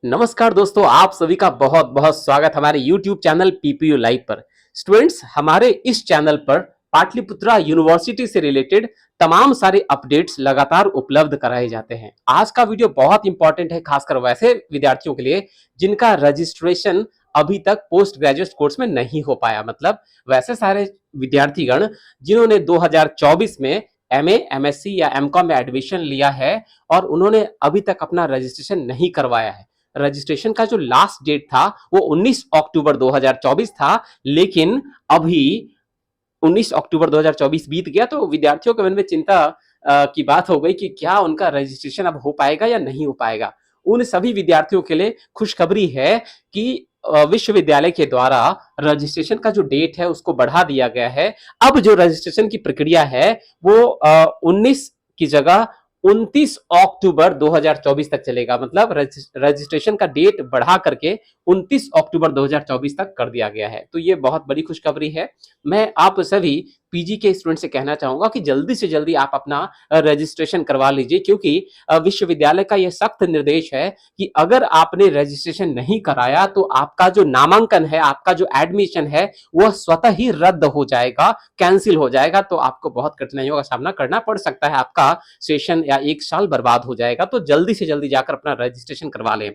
नमस्कार दोस्तों, आप सभी का बहुत बहुत स्वागत हमारे YouTube चैनल पीपीयू लाइव पर। स्टूडेंट्स, हमारे इस चैनल पर पाटलिपुत्रा यूनिवर्सिटी से रिलेटेड तमाम सारे अपडेट्स लगातार उपलब्ध कराए जाते हैं। आज का वीडियो बहुत इंपॉर्टेंट है, खासकर वैसे विद्यार्थियों के लिए जिनका रजिस्ट्रेशन अभी तक पोस्ट ग्रेजुएट कोर्स में नहीं हो पाया। मतलब वैसे सारे विद्यार्थीगण जिन्होंने 2024 में एमए, एमएससी या एमकॉम में एडमिशन लिया है और उन्होंने अभी तक अपना रजिस्ट्रेशन नहीं करवाया है। रजिस्ट्रेशन का जो लास्ट डेट था वो 19 अक्टूबर 2024 था, लेकिन अभी 19 अक्टूबर 2024 बीत गया तो विद्यार्थियों के मन में चिंता की बात हो गई कि क्या उनका रजिस्ट्रेशन अब हो पाएगा या नहीं हो पाएगा। उन सभी विद्यार्थियों के लिए खुशखबरी है कि विश्वविद्यालय के द्वारा रजिस्ट्रेशन का जो डेट है उसको बढ़ा दिया गया है। अब जो रजिस्ट्रेशन की प्रक्रिया है वो 19 की जगह 29 अक्टूबर 2024 तक चलेगा। मतलब रजिस्ट्रेशन का डेट बढ़ा करके 29 अक्टूबर 2024 तक कर दिया गया है। तो ये बहुत बड़ी खुशखबरी है। मैं आप सभी पीजी के स्टूडेंट से कहना चाहूंगा कि जल्दी से जल्दी आप अपना रजिस्ट्रेशन करवा लीजिए, क्योंकि विश्वविद्यालय का यह सख्त निर्देश है कि अगर आपने रजिस्ट्रेशन नहीं कराया तो आपका जो नामांकन है, आपका जो एडमिशन है, वह स्वतः ही रद्द हो जाएगा, कैंसिल हो जाएगा। तो आपको बहुत कठिनाइयों का सामना करना पड़ सकता है, आपका सेशन या एक साल बर्बाद हो जाएगा। तो जल्दी से जल्दी जाकर अपना रजिस्ट्रेशन करवा लें।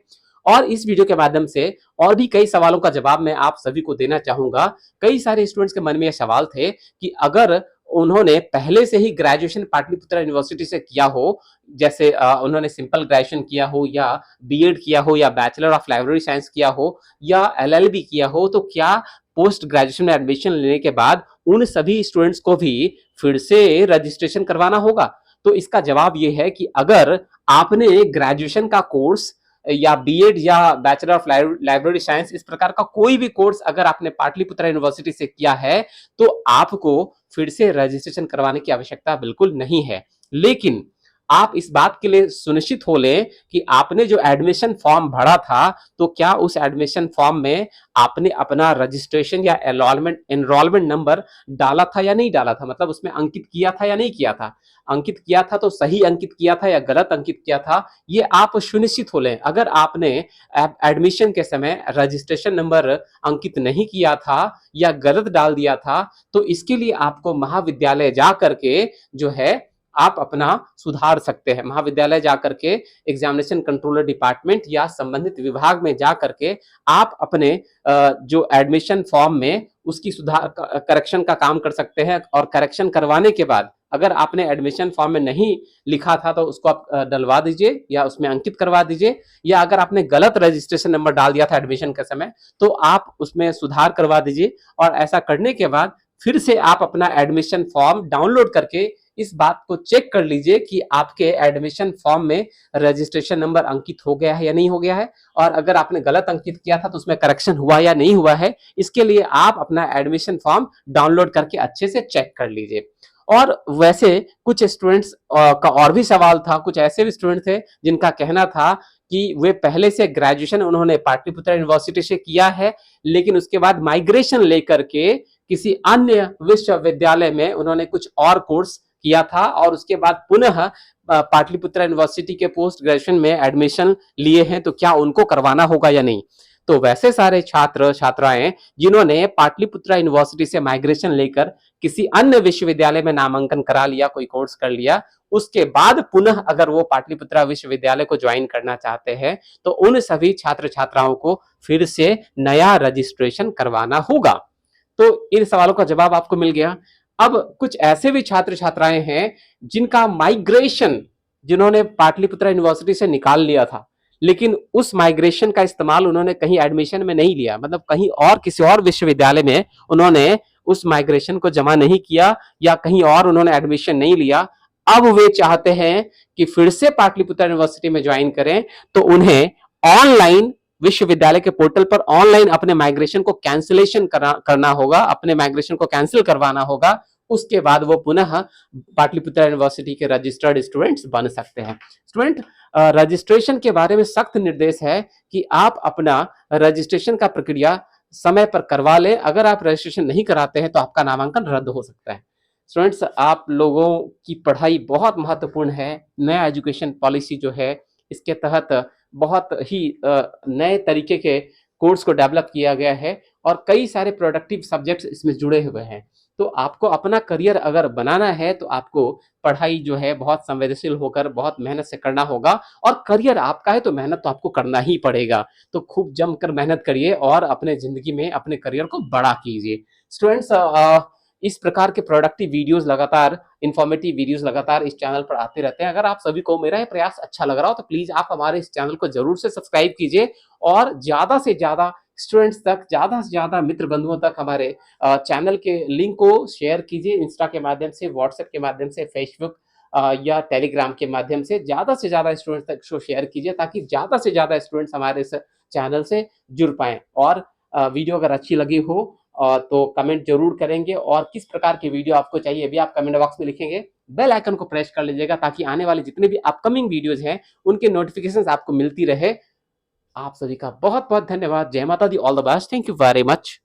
और इस वीडियो के माध्यम से और भी कई सवालों का जवाब मैं आप सभी को देना चाहूंगा। कई सारे स्टूडेंट्स के मन में यह सवाल थे कि अगर उन्होंने पहले से ही ग्रेजुएशन पाटलिपुत्रा यूनिवर्सिटी से किया हो, जैसे उन्होंने सिंपल ग्रेजुएशन किया हो या बीएड किया हो या बैचलर ऑफ लाइब्रेरी साइंस किया हो या एलएलबी किया हो, तो क्या पोस्ट ग्रेजुएशन में एडमिशन लेने के बाद उन सभी स्टूडेंट्स को भी फिर से रजिस्ट्रेशन करवाना होगा? तो इसका जवाब ये है कि अगर आपने ग्रेजुएशन का कोर्स या बीएड या बैचलर ऑफ लाइब्रेरी साइंस, इस प्रकार का कोई भी कोर्स अगर आपने पाटलिपुत्रा यूनिवर्सिटी से किया है तो आपको फिर से रजिस्ट्रेशन करवाने की आवश्यकता बिल्कुल नहीं है। लेकिन आप इस बात के लिए सुनिश्चित हो लें कि आपने जो एडमिशन फॉर्म भरा था तो क्या उस एडमिशन फॉर्म में आपने अपना रजिस्ट्रेशन या एनरोलमेंट नंबर डाला था या नहीं डाला था। मतलब उसमें अंकित किया था या नहीं किया था। अंकित किया था तो सही अंकित किया था या गलत अंकित किया था, ये आप सुनिश्चित हो लें। अगर आपने एडमिशन के समय रजिस्ट्रेशन नंबर अंकित नहीं किया था या गलत डाल दिया था तो इसके लिए आपको महाविद्यालय जा करके जो है आप अपना सुधार सकते हैं। महाविद्यालय जाकर के एग्जामिनेशन कंट्रोलर डिपार्टमेंट या संबंधित विभाग में जा करके आप अपने जो एडमिशन फॉर्म में उसकी सुधार करेक्शन का काम कर सकते हैं। और करेक्शन करवाने के बाद अगर आपने एडमिशन फॉर्म में नहीं लिखा था तो उसको आप डलवा दीजिए या उसमें अंकित करवा दीजिए, या अगर आपने गलत रजिस्ट्रेशन नंबर डाल दिया था एडमिशन के समय तो आप उसमें सुधार करवा दीजिए। और ऐसा करने के बाद फिर से आप अपना एडमिशन फॉर्म डाउनलोड करके इस बात को चेक कर लीजिए कि आपके एडमिशन फॉर्म में रजिस्ट्रेशन नंबर अंकित हो गया है या नहीं हो गया है। और अगर आपने गलत अंकित किया था तो उसमें करेक्शन हुआ या नहीं हुआ है, इसके लिए आप अपना एडमिशन फॉर्म डाउनलोड करके अच्छे से चेक कर लीजिए। और वैसे कुछ स्टूडेंट्स का और भी सवाल था, कुछ ऐसे भी स्टूडेंट थे जिनका कहना था कि वे पहले से ग्रेजुएशन उन्होंने पाटलिपुत्रा यूनिवर्सिटी से किया है, लेकिन उसके बाद माइग्रेशन लेकर के किसी अन्य विश्वविद्यालय में उन्होंने कुछ और कोर्स किया था और उसके बाद पुनः पाटलिपुत्रा यूनिवर्सिटी के पोस्ट ग्रेजुएशन में एडमिशन लिए हैं, तो क्या उनको करवाना होगा या नहीं। तो वैसे सारे छात्र छात्राएं जिन्होंने पाटलिपुत्रा यूनिवर्सिटी से माइग्रेशन लेकर किसी अन्य विश्वविद्यालय में नामांकन करा लिया, कोई कोर्स कर लिया, उसके बाद पुनः अगर वो पाटलिपुत्रा विश्वविद्यालय को ज्वाइन करना चाहते हैं तो उन सभी छात्र छात्राओं को फिर से नया रजिस्ट्रेशन करवाना होगा। तो इन सवालों का जवाब आपको मिल गया। अब कुछ ऐसे भी छात्र छात्राएं हैं जिनका माइग्रेशन, जिन्होंने पाटलिपुत्रा यूनिवर्सिटी से निकाल लिया था लेकिन उस माइग्रेशन का इस्तेमाल उन्होंने कहीं एडमिशन में नहीं लिया, मतलब कहीं और किसी और विश्वविद्यालय में उन्होंने उस माइग्रेशन को जमा नहीं किया या कहीं और उन्होंने एडमिशन नहीं लिया। अब वे चाहते हैं कि फिर से पाटलिपुत्रा यूनिवर्सिटी में ज्वाइन करें तो उन्हें ऑनलाइन विश्वविद्यालय के पोर्टल पर ऑनलाइन अपने माइग्रेशन को कैंसिलेशन करना होगा, अपने माइग्रेशन को कैंसिल करवाना होगा। उसके बाद वो पुनः पाटलिपुत्रा यूनिवर्सिटी के रजिस्टर्ड स्टूडेंट्स बन सकते हैं। स्टूडेंट, रजिस्ट्रेशन के बारे में सख्त निर्देश है कि आप अपना रजिस्ट्रेशन का प्रक्रिया समय पर करवा लें। अगर आप रजिस्ट्रेशन नहीं कराते हैं तो आपका नामांकन रद्द हो सकता है। स्टूडेंट्स, आप लोगों की पढ़ाई बहुत महत्वपूर्ण है। नया एजुकेशन पॉलिसी जो है इसके तहत बहुत ही नए तरीके के कोर्स को डेवलप किया गया है और कई सारे प्रोडक्टिव सब्जेक्ट्स इसमें जुड़े हुए हैं। तो आपको अपना करियर अगर बनाना है तो आपको पढ़ाई जो है बहुत संवेदनशील होकर बहुत मेहनत से करना होगा और करियर आपका है तो मेहनत तो आपको करना ही पड़ेगा। तो खूब जमकर मेहनत करिए और अपने ज़िंदगी में अपने करियर को बड़ा कीजिए। स्टूडेंट्स, इस प्रकार के प्रोडक्टिव वीडियोज़ लगातार, इन्फॉर्मेटिव वीडियोज़ लगातार इस चैनल पर आते रहते हैं। अगर आप सभी को मेरा ये प्रयास अच्छा लग रहा हो तो प्लीज़ आप हमारे इस चैनल को ज़रूर से सब्सक्राइब कीजिए और ज़्यादा से ज़्यादा स्टूडेंट्स तक, ज़्यादा से ज़्यादा मित्र बंधुओं तक हमारे चैनल के लिंक को शेयर कीजिए। इंस्टा के माध्यम से, व्हाट्सएप के माध्यम से, फेसबुक या टेलीग्राम के माध्यम से ज़्यादा स्टूडेंट्स तक इसको शेयर कीजिए ताकि ज़्यादा से ज़्यादा स्टूडेंट्स हमारे इस चैनल से जुड़ पाएँ। और वीडियो अगर अच्छी लगी हो तो कमेंट जरूर करेंगे और किस प्रकार की वीडियो आपको चाहिए भी आप कमेंट बॉक्स में लिखेंगे। बेल आइकन को प्रेस कर लीजिएगा ताकि आने वाले जितने भी अपकमिंग वीडियोस हैं उनके नोटिफिकेशंस आपको मिलती रहे। आप सभी का बहुत बहुत धन्यवाद। जय माता दी। All the best. Thank you very much.